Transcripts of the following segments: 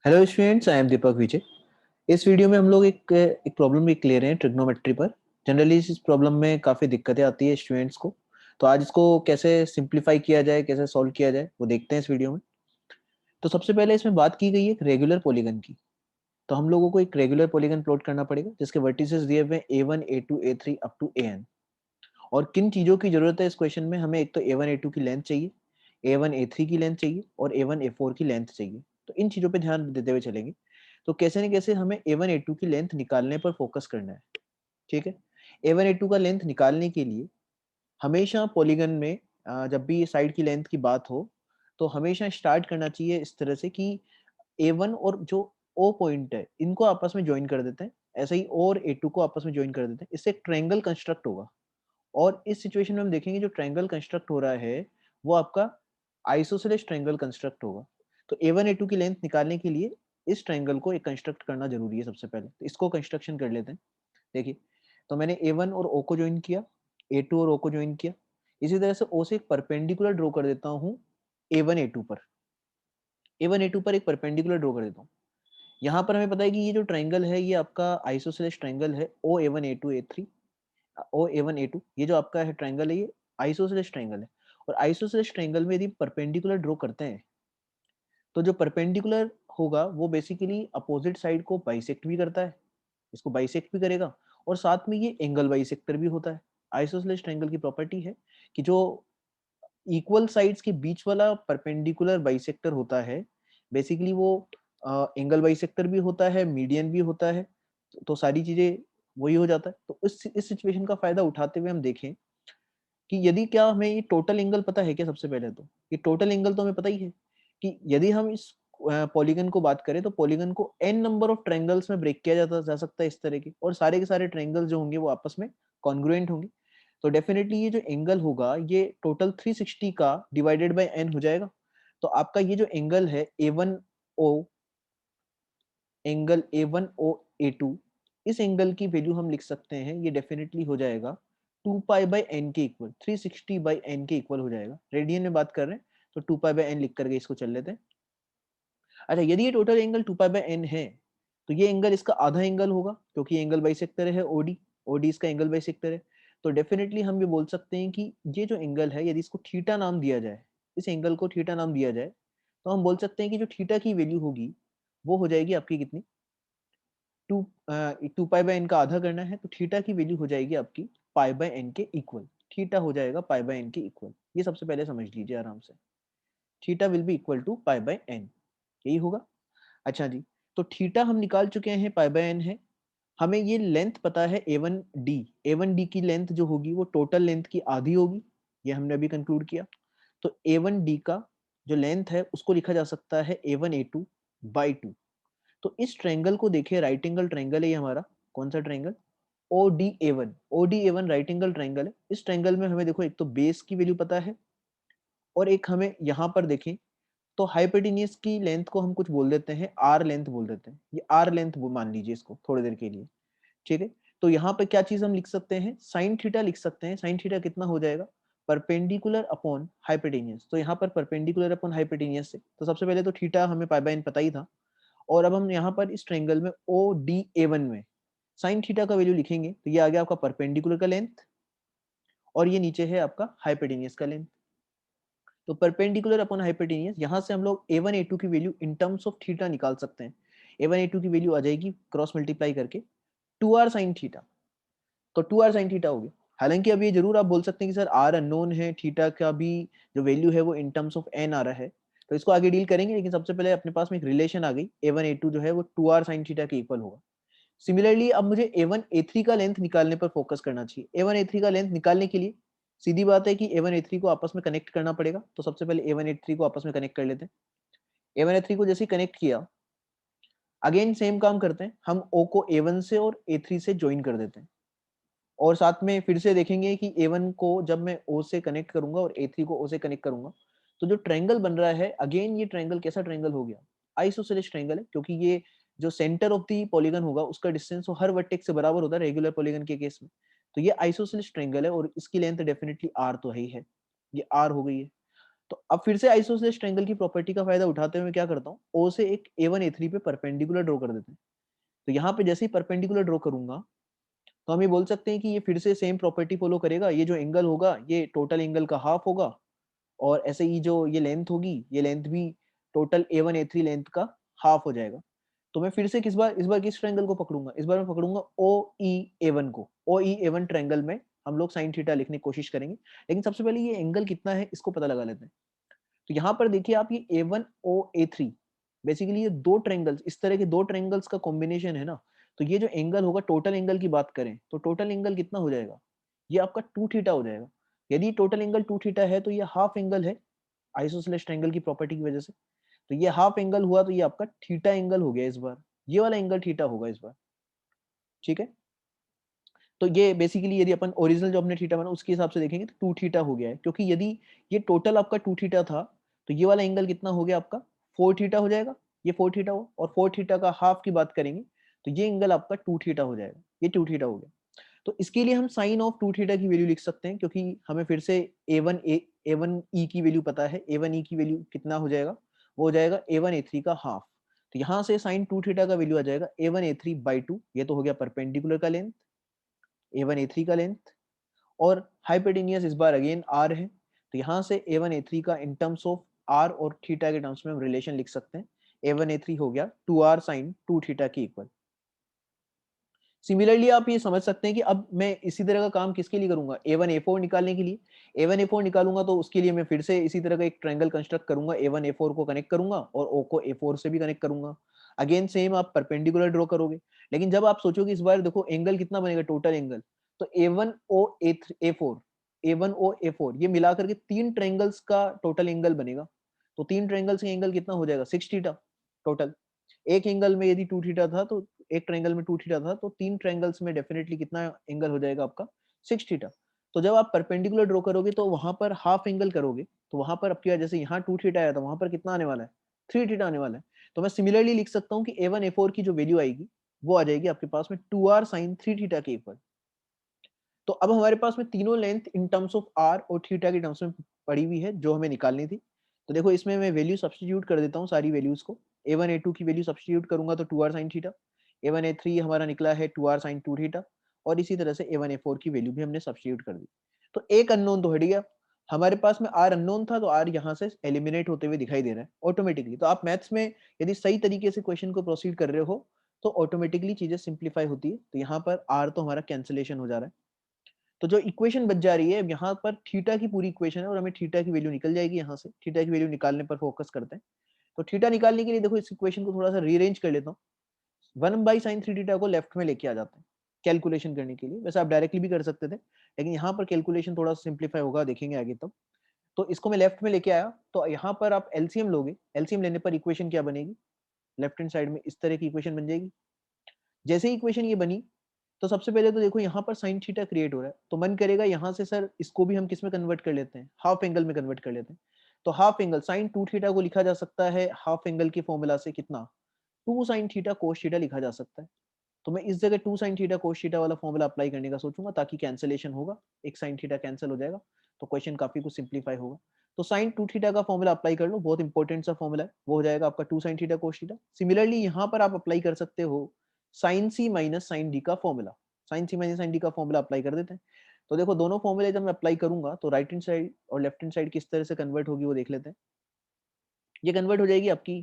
Hello students, I am दीपक विजय। इस video में हम लोग एक प्रॉब्लम भी ले रहे हैं ट्रिग्नोमेट्री पर। जनरली इस प्रॉब्लम में काफ़ी दिक्कतें आती है स्टूडेंट्स को। तो आज इसको कैसे सिंप्लीफाई किया जाए, कैसे सॉल्व किया जाए, वो देखते हैं इस वीडियो में। तो सबसे पहले इसमें बात की गई है एक रेगुलर पॉलीगन की। तो हम लोगों को एक रेगुलर पॉलीगन प्लॉट करना पड़ेगा जिसके वर्टिसेस दिए हुए हैं A1 A2 A3 up to AN। और किन चीज़ों की जरूरत है इस क्वेश्चन में? हमें एक तो A1 A2 की लेंथ चाहिए, A1 A3 की लेंथ चाहिए और A1 A4 की लेंथ चाहिए। तो इन चीज़ों पे ध्यान देते हुए चलेंगे। तो कैसे न कैसे हमें A1 A2 की लेंथ निकालने पर फोकस करना है। ठीक है। A1 A2 का लेंथ निकालने के लिए हमेशा पॉलीगन में जब भी साइड की लेंथ की बात हो तो हमेशा स्टार्ट करना चाहिए इस तरह से कि A1 और जो O पॉइंट है इनको आपस में ज्वाइन कर देते हैं। ऐसे ही O और A2 को आपस में ज्वाइन कर देते हैं। इससे एक ट्रायंगल कंस्ट्रक्ट होगा। और इस सिचुएशन में हम देखेंगे जो ट्रायंगल कंस्ट्रक्ट हो रहा है वो आपका आइसोसेलेस ट्रायंगल कंस्ट्रक्ट होगा। तो A1 A2 की लेंथ निकालने के लिए इस ट्रायंगल को एक कंस्ट्रक्ट करना जरूरी है। सबसे पहले तो इसको कंस्ट्रक्शन कर लेते हैं। देखिए, तो मैंने A1 और O को ज्वाइन किया, A2 और O को ज्वाइन किया। इसी तरह से O से एक परपेंडिकुलर ड्रॉ कर देता हूँ A1 A2 पर। A1 A2 पर एक परपेंडिकुलर ड्रॉ कर देता हूँ। यहाँ पर हमें पता है कि ये जो ट्रायंगल है ये आपका आइसोसेलेस ट्रायंगल है O A1 A2 A3 O A1 A2। ये जो आपका है ट्रायंगल है ये आइसोसेलेस ट्रायंगल है। और आइसोसेलेस ट्रायंगल में यदि परपेंडिकुलर ड्रॉ करते हैं तो जो परपेंडिकुलर होगा वो बेसिकली अपोजिट साइड को बाइसेक्ट भी करता है, इसको बाइसेक्ट भी करेगा और साथ में ये एंगल बाइसेक्टर भी होता है। आइसोसेलेस ट्रायंगल की प्रॉपर्टी है कि जो इक्वल साइड्स के बीच वाला परपेंडिकुलर बाइसेक्टर होता है बेसिकली वो एंगल बाइसेक्टर भी होता है, मीडियन भी होता है। तो सारी चीजें वही हो जाता है। तो इस सिचुएशन का फायदा उठाते हुए हम देखें कि यदि क्या हमें ये टोटल एंगल पता है क्या? सबसे पहले तो ये टोटल एंगल तो हमें पता ही है कि यदि हम इस पॉलीगन को बात करें तो पॉलीगन को n नंबर ऑफ ट्रायंगल्स में ब्रेक किया जा सकता है इस तरह के, और सारे के सारे ट्रायंगल्स जो होंगे वो आपस में कॉन्ग्रुएंट होंगे। तो डेफिनेटली ये जो एंगल होगा ये टोटल 360 का डिवाइडेड बाय n हो जाएगा। तो आपका ये जो एंगल है A1O, एंगल A1O A2, इस एंगल की वैल्यू हम लिख सकते हैं, ये डेफिनेटली हो जाएगा 2 पाई बाई एन के इक्वल, 360 बाई एन के इक्वल हो जाएगा। रेडियन में बात कर रहे हैं तो 2 पाई बाई एन लिख करके इसको चल लेते हैं। अच्छा, यदि ये total angle 2 pi by n है तो ये एंगल इसका आधा एंगल होगा क्योंकि एंगल बाइसेक्टर है ओडी, ओडी इसका एंगल बाइसेक्टर है। तो डेफिनेटली हम ये बोल सकते हैं कि ये जो एंगल है यदि इसको थीटा नाम दिया जाए, इस एंगल को थीटा नाम दिया जाए तो हम बोल सकते हैं कि जो थीटा की वैल्यू होगी वो हो जाएगी आपकी कितनी? 2 पाई बाय एन का आधा करना है तो थीटा की वैल्यू हो जाएगी आपकी पाई बाय एन के इक्वल। थीटा हो जाएगा पाई बाय एन के इक्वल। ये सबसे पहले समझ लीजिए आराम से। Theta will be equal to pi by n, यही होगा। अच्छा जी, तो थीटा हम निकाल चुके हैं, पाई बाय एन है। हमें ये लेंथ पता है A1D। A1D की लेंथ जो होगी वो टोटल लेंथ की आधी होगी, ये हमने अभी कंक्लूड किया। तो A1D का जो लेंथ है उसको लिखा जा सकता है A1A2 बाई 2। तो इस ट्रायंगल को देखिए, राइट एंगल ट्रायंगल है ये हमारा। कौन सा triangle? ODA1। ODA1 right angle triangle है। इस ट्रायंगल में हमें देखो एक तो बेस की वैल्यू पता है और एक हमें यहाँ पर देखें तो हाइपोटेन्यूज की लेंथ को हम कुछ बोल देते हैं, आर लेंथ बोल देते हैं। ये आर लेंथ मान लीजिए इसको थोड़ी देर के लिए। ठीक है। तो यहाँ पे क्या चीज हम लिख सकते हैं? साइन थीटा लिख सकते हैं। साइन थीटा कितना हो जाएगा? Perpendicular upon hypotenuse. तो यहाँ पर परपेंडिकुलर अपॉन हाइपोटेन्यूज से तो सबसे पहले तो थीटा हमें पाई बाय एन पता ही था। और अब हम यहाँ पर इस ट्रायंगल में ODA1 में साइन थीटा का वैल्यू लिखेंगे तो ये आ गया आपका परपेंडिकुलर का लेंथ और ये नीचे है आपका हाइपोटेन्यूज का लेंथ। तो परपेंडिकुलर अपॉन हाइपोटेन्यूज, यहाँ से हम लोग A1 A2 की value in terms of theta निकाल सकते हैं। A1 A2 की वैल्यू आ जाएगी क्रॉस मल्टीप्लाई करके 2r sin थीटा। तो 2r sin थीटा हो गया। हालांकि अब ये जरूर आप बोल सकते हैं कि सर r अननोन है, थीटा का भी जो वैल्यू है वो इन टर्म्स ऑफ n आ रहा है, तो इसको आगे डील करेंगे। लेकिन सबसे पहले अपने पास में एक रिलेशन आ गई, A1 A2 जो है वो 2r sin थीटा के इक्वल होगा। सिमिलरली अब मुझे A1 A3 का लेंथ निकालने पर फोकस करना चाहिए। A1 A3 का लेंथ निकालने के लिए सीधी बात है कि A1 A3 को आपस में कनेक्ट करना पड़ेगा। तो सबसे पहले A1 A3 को आपस में कनेक्ट कर लेते हैं। A1 A3 को जैसे कनेक्ट किया, अगेन सेम काम करते हैं, हम O को A1 से और A3 से ज्वाइन कर देते हैं। और साथ में फिर से देखेंगे कि A1 को जब मैं O से कनेक्ट करूंगा और A3 को O से कनेक्ट करूंगा तो जो ट्रायंगल बन रहा है, अगेन ये ट्रायंगल कैसा ट्रायंगल हो गया? आइसोसेलेस ट्रायंगल है, क्योंकि ये जो सेंटर ऑफ द पॉलीगन होगा उसका डिस्टेंस हर वर्टेक्स से बराबर होता है रेगुलर पॉलीगन के केस में। तो ये आइसोसेलेस ट्रायंगल है और इसकी लेंथ डेफिनेटली r तो है ही है, ये r हो गई है। तो अब फिर से आइसोसेलेस ट्रायंगल की प्रॉपर्टी का फायदा उठाते हुए मैं क्या करता हूँ, ओ से एक A1 A3 पे परपेंडिकुलर ड्रॉ कर देते हैं। तो यहाँ पे जैसे ही परपेंडिकुलर ड्रॉ करूंगा तो हम ये बोल सकते हैं कि ये फिर से सेम प्रॉपर्टी फॉलो करेगा। ये जो एंगल होगा ये टोटल एंगल का हाफ होगा, और ऐसे ही जो ये लेंथ होगी ये लेंथ भी टोटल A1 A3 लेंथ का हाफ हो जाएगा। तो मैं फिर से इस बार किस ट्रायंगल को पकड़ूंगा, इस बार मैं पकड़ूंगा OEA1 को। OEA1 ट्रायंगल में हम लोग साइन थीटा लिखने की कोशिश करेंगे, लेकिन सबसे पहले ये एंगल कितना है इसको पता लगा लेते हैं। तो यहाँ पर देखिए आप, ये A1OA3 बेसिकली ये दो ट्रायंगल्स, इस तरह के दो ट्रायंगल्स का कॉम्बिनेशन है ना। तो ये जो एंगल होगा, टोटल एंगल की बात करें तो टोटल एंगल कितना हो जाएगा, ये आपका 2 थीटा हो जाएगा। यदि टोटल एंगल 2 थीटा है तो ये हाफ एंगल है आइसोसेलेस ट्रायंगल की प्रॉपर्टी की वजह से। तो ये हाफ एंगल हुआ तो ये आपका थीटा एंगल हो गया इस बार, ये वाला एंगल थीटा होगा इस बार, ठीक है। तो ये बेसिकली यदि अपन ओरिजिनल जो अपने थीटा बना उसके हिसाब से देखेंगे तो 2 थीटा हो गया है, क्योंकि यदि ये टोटल आपका 2 थीटा था तो ये वाला एंगल कितना हो गया आपका 4 थीटा हो जाएगा। ये 4 थीटा हो, और 4 थीटा का हाफ की बात करेंगे तो ये एंगल आपका 2 थीटा हो जाएगा, ये 2 थीटा हो गया। तो इसके लिए हम साइन ऑफ 2 थीटा की वैल्यू लिख सकते हैं, क्योंकि हमें फिर से A1E की वैल्यू पता है। A1E की वैल्यू कितना हो जाएगा, वो हो जाएगा A1 A3 का हाफ। तो यहाँ से साइन 2 थीटा का वैल्यू आ जाएगा A1 A3 बाई 2। ये तो हो गया परपेंडिकुलर का लेंथ, A1 A3 का लेंथ, और हाइपोटेन्यूस इस बार अगेन R है। तो यहाँ से A1 A3 का इन टर्म्स ऑफ R और थीटा के टर्म्स में हम रिलेशन लिख सकते हैं। A1 A3 हो गया 2R sin 2 थीटा के इक्वल। सिमिलरली आप ये समझ सकते हैं कि अब मैं इसी तरह का काम किसके लिए करूंगा, A1 A4 निकालने के लिए। A1 A4 निकालूंगा तो उसके लिए मैं फिर से इसी तरह का एक ट्रायंगल कंस्ट्रक्ट करूंगा। A1 A4 को कनेक्ट करूंगा और O को A4 से भी कनेक्ट करूंगा। अगेन सेम आप परपेंडिकुलर ड्रॉ करोगे, लेकिन जब आप सोचोगे इस बार देखो एंगल कितना बनेगा टोटल एंगल, तो A1O A4 A1O A4 ये मिला करके 3 ट्रायंगल्स का टोटल एंगल बनेगा। तो 3 ट्रायंगल्स का एंगल कितना हो जाएगा 6 थीटा टोटल। एक एंगल में यदि 2 थीटा था तो एक ट्रायंगल में 2 थीटा था, तो 3 ट्रायंगल्स में डेफिनेटली कितना एंगल हो जाएगा आपका 6 थीटा। तो जब आप परपेंडिकुलर ड्रॉ करोगे तो वहां पर हाफ एंगल करोगे, तो वहां पर आपके जैसे यहाँ 2 थीटा आया था वहां पर कितना आने वाला है 3 थीटा आने वाला है। तो मैं सिमिलरली लिख सकता हूँ कि A1 A4 की जो वैल्यू आएगी वो आ जाएगी आपके पास में 2R sin 3 थीटा के इक्वल। तो अब हमारे पास में तीनों length in terms of R और थीटा के टर्म्स में पड़ी हुई है जो हमें निकालनी थी। तो देखो इसमें मैं वैल्यू सब्स्टिट्यूट कर देता हूँ सारी वैल्यूज को। A1 A2 की वैल्यू सब्स्टिट्यूट करूंगा तो 2R sin theta, A1 A3 हमारा निकला है 2R sin 2 थीटा, और इसी तरह से A1 A4 की वैल्यू भी हमने सब्स्टिट्यूट कर दी। तो एक अननोन तो हट गया, हमारे पास में R अननोन था तो R यहाँ से एलिमिनेट होते हुए दिखाई दे रहा है ऑटोमेटिकली। तो आप मैथ्स में यदि सही तरीके से क्वेश्चन को प्रोसीड कर रहे हो तो ऑटोमेटिकली चीजें सिंप्लीफाई होती है। तो यहाँ पर R तो हमारा कैंसिलेशन हो जा रहा है। तो जो इक्वेशन बच जा रही है यहाँ पर थीटा की पूरी इक्वेशन है, और हमें थीटा की वैल्यू निकल जाएगी। यहाँ से थीटा की वैल्यू निकालने पर फोकस करते हैं। तो थीटा निकालने के लिए देखो इस इक्वेशन को थोड़ा सा रीअरेंज कर लेता हूँ। 1/sin 3 थीटा को लेफ्ट में लेके आ जाते हैं कैलकुलेशन करने के लिए। वैसे आप डायरेक्टली भी कर सकते थे, लेकिन यहाँ पर कैलकुलेशन थोड़ा सिंप्लीफाई होगा, देखेंगे आगे तब। तो इसको मैं लेफ्ट में लेके आया, तो यहाँ पर आप एलसीएम लोगे। एलसीएम लेने पर इक्वेशन क्या बनेगी, लेफ्ट हैंड साइड में इस तरह की इक्वेशन बन जाएगी। जैसे ही इक्वेशन ये बनी तो सबसे पहले तो देखो यहाँ पर साइन थीटा क्रिएट हो रहा है, तो मन करेगा यहाँ से सर इसको भी हम किस में कन्वर्ट कर लेते हैं, हाफ एंगल में कन्वर्ट कर लेते हैं। तो हाफ एंगल साइन 2 थीटा को लिखा जा सकता है हाफ एंगल के फॉर्मूला से कितना 2 sin थीटा कोस थीटा लिखा जा सकता है। तो मैं इस जगह 2 sin थीटा कोस थीटा वाला फॉर्मूला अप्लाई करने का सोचूंगा, ताकि कैंसिलेशन होगा, एक sin थीटा कैंसिल हो जाएगा, तो क्वेश्चन काफी कुछ सिंप्लीफाई होगा। तो sin 2 थीटा का फॉर्मूला अप्लाई कर लो, बहुत इंपॉर्टेंट सा फॉर्मूला है, वो हो जाएगा आपका 2 sin theta cos theta. Similarly यहाँ पर आप अप्लाई कर सकते हो sin c minus sin d का formula. sin c minus sin d का फॉर्मूला अप्लाई कर देते हैं। तो देखो दोनों फॉर्मूले जब मैं अप्लाई करूंगा तो राइट हैंड साइड और लेफ्ट हैंड साइड किस तरह से कन्वर्ट होगी वो देख लेते हैं। ये कन्वर्ट हो जाएगी आपकी,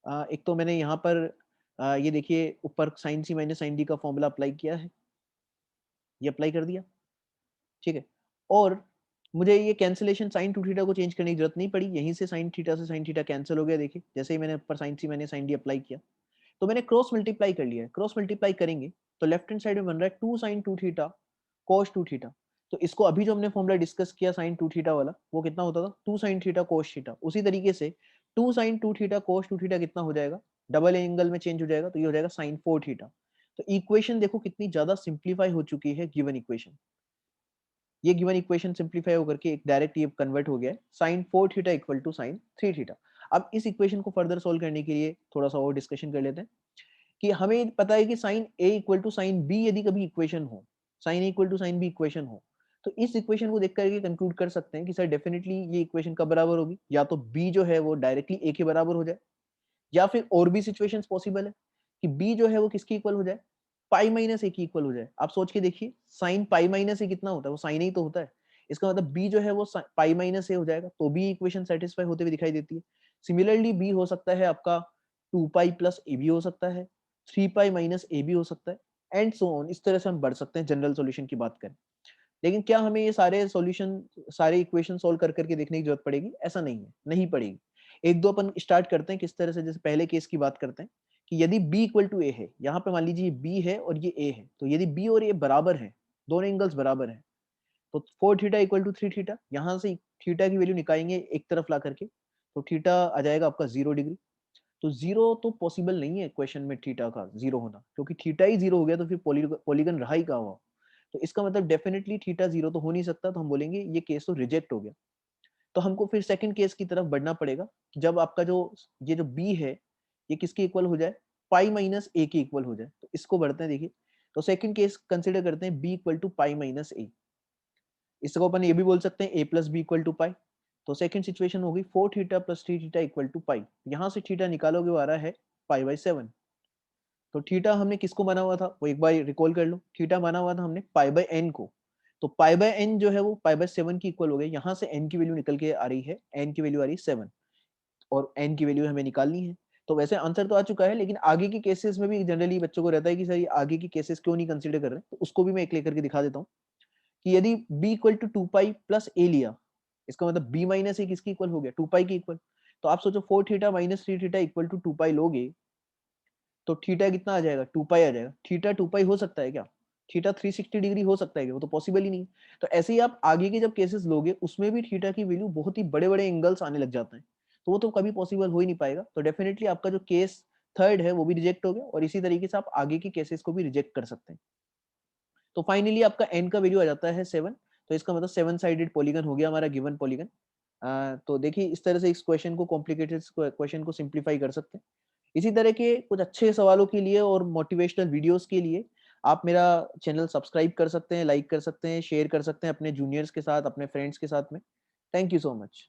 एक तो मैंने यहाँ पर ये देखिए ऊपर sin c minus sin d का फॉर्मूला अप्लाई किया है, ये अप्लाई कर दिया, ठीक है। और मुझे ये कैंसिलेशन sin 2 थीटा को चेंज करने की जरूरत नहीं पड़ी, यहीं से sin थीटा से sin थीटा कैंसिल हो गया। देखिए जैसे ही मैंने ऊपर sin c मैंने sin d अप्लाई किया तो मैंने क्रॉस मल्टीप्लाई कर लिया है। क्रॉस मल्टीप्लाई करेंगे तो लेफ्ट हैंड साइड में बन रहा है 2 sin 2 थीटा cos 2 थीटा। तो इसको अभी जो हमने फॉर्मूला डिस्कस किया sin 2 थीटा वाला, वो कितना होता था 2 sin थीटा cos थीटा। उसी तरीके से 2 sin 2 थीटा cos 2 थीटा कितना हो जाएगा, डबल एंगल में चेंज हो जाएगा, तो ये हो जाएगा sin 4 थीटा। तो इक्वेशन देखो कितनी ज्यादा सिंप्लीफाई हो चुकी है गिवन इक्वेशन। ये गिवन इक्वेशन सिंप्लीफाई होकर के एक डायरेक्ट ये कन्वर्ट हो गया है sin 4 theta equal to sin 3 theta. अब इस इक्वेशन को फर्दर सोल्व करने के लिए थोड़ा सा और डिस्कशन कर लेते हैं कि हमें पता है कि sin a equal to sin b यदि कभी इक्वेशन हो, sin a equal to sin b equation हो, तो इस इक्वेशन को देख करके कंक्लूड कर सकते हैं कि सर डेफिनेटली ये इक्वेशन कब बराबर होगी, या तो बी जो है वो डायरेक्टली ए के बराबर हो जाए, या फिर और भी सिचुएशंस पॉसिबल है कि बी जो है वो किसके इक्वल हो जाए, पाई माइनस ए की इक्वल हो जाए। आप सोच के देखिए, साइन पाई माइनस ए कितना होता है, वो साइन ही तो होता है। इसका मतलब बी जो है वो पाई माइनस ए हो जाएगा, तो भी इक्वेशन सेटिस्फाई होते हुए दिखाई देती है। सिमिलरली बी हो सकता है आपका 2 पाई प्लस ए भी हो सकता है, 3 पाई माइनस ए भी हो सकता है, एंड सो ऑन। इस तरह से हम बढ़ सकते हैं जनरल सॉल्यूशन की बात करें। लेकिन क्या हमें ये सारे सॉल्यूशन, सारे इक्वेशन सोल्व कर करके देखने की जरूरत पड़ेगी? ऐसा नहीं है, नहीं पड़ेगी। एक दो अपन स्टार्ट करते हैं किस तरह से, जैसे पहले केस की बात करते हैं कि यदि b इक्वल टू ए है, यहाँ पे मान लीजिए b है और ये a है, तो यदि b और a बराबर है, दोनों एंगल्स बराबर हैं, तो 4 थीटा इक्वल टू 3 थीटा, यहाँ से थीटा की वैल्यू निकालेंगे एक तरफ ला करके, तो थीटा आ जाएगा आपका 0 डिग्री। तो जीरो तो पॉसिबल नहीं है क्वेश्चन में थीटा का जीरो होना, क्योंकि थीटा ही जीरो हो गया तो फिर पॉलीगन रहा ही कहाँ हुआ। तो इसका मतलब डेफिनेटली थीटा जीरो तो हो नहीं सकता, तो हम बोलेंगे ये केस तो रिजेक्ट हो गया। तो हमको फिर सेकंड केस की तरफ बढ़ना पड़ेगा, जब आपका जो ये जो बी है ये किसके इक्वल हो जाए, पाई माइनस ए के इक्वल हो जाए। तो इसको बढ़ते हैं, देखिए। तो सेकंड केस कंसिडर करते हैं B equal to pi minus A. इसको अपन ये भी बोल सकते हैं A plus B equal to pi. तो सेकंड सिचुएशन होगी 4 theta plus 3 theta equal to pi. यहाँ से थीटा निकालोगे वो आ रहा है पाई बाई 7। तो थीटा हमने किसको माना हुआ था, वो एक बार रिकॉल कर लो। थीटा माना हुआ था हमने पाई बाय एन को। तो पाई बाय एन जो है वो पाई बाय 7 की इक्वल हो गई। यहाँ से एन की वैल्यू निकल के आ रही है, एन की वैल्यू आ रही है 7, और एन की वैल्यू हमें निकालनी है। तो वैसे आंसर तो आ चुका है, लेकिन आगे के केसेस में भी जनरली बच्चों को रहता है कि सर ये आगे के केसेस क्यों नहीं कंसिडर कर रहे, तो उसको भी मैं एक लेकर के दिखा देता हूँ कि यदि b equal to 2 pi plus A लिया, इसका मतलब b माइनस ए किसकी इक्वल हो गया, 2 पाई की इक्वल। तो आप सोचो 4 theta minus 3 theta equal to 2 pi लोगे, तो थीटा कितना आ जाएगा, 2 पाई आ जाएगा। थीटा 2 पाई हो सकता है क्या, थीटा 360 डिग्री हो सकता है क्या, वो तो पॉसिबल ही नहीं। तो ऐसे ही आप आगे के जब केसेस लोगे उसमें भी थीटा की वैल्यू बहुत ही बड़े बड़े एंगल्स आने लग जाते हैं, तो वो तो कभी पॉसिबल हो ही नहीं पाएगा। तो डेफिनेटली आपका जो केस थर्ड है वो भी रिजेक्ट हो गया, और इसी तरीके से आप आगे के केसेस को भी रिजेक्ट कर सकते हैं। तो फाइनली आपका एन का वैल्यू आ जाता है 7। तो इसका मतलब 7 साइडेड पॉलीगन हो गया हमारा गिवन पॉलीगन। तो देखिए इस तरह से इस क्वेश्चन को, कॉम्प्लिकेटेड क्वेश्चन को सिंप्लीफाई कर सकते हैं। इसी तरह के कुछ अच्छे सवालों के लिए और मोटिवेशनल वीडियोस के लिए आप मेरा चैनल सब्सक्राइब कर सकते हैं, लाइक कर सकते हैं, शेयर कर सकते हैं अपने जूनियर्स के साथ, अपने फ्रेंड्स के साथ में। Thank you so much.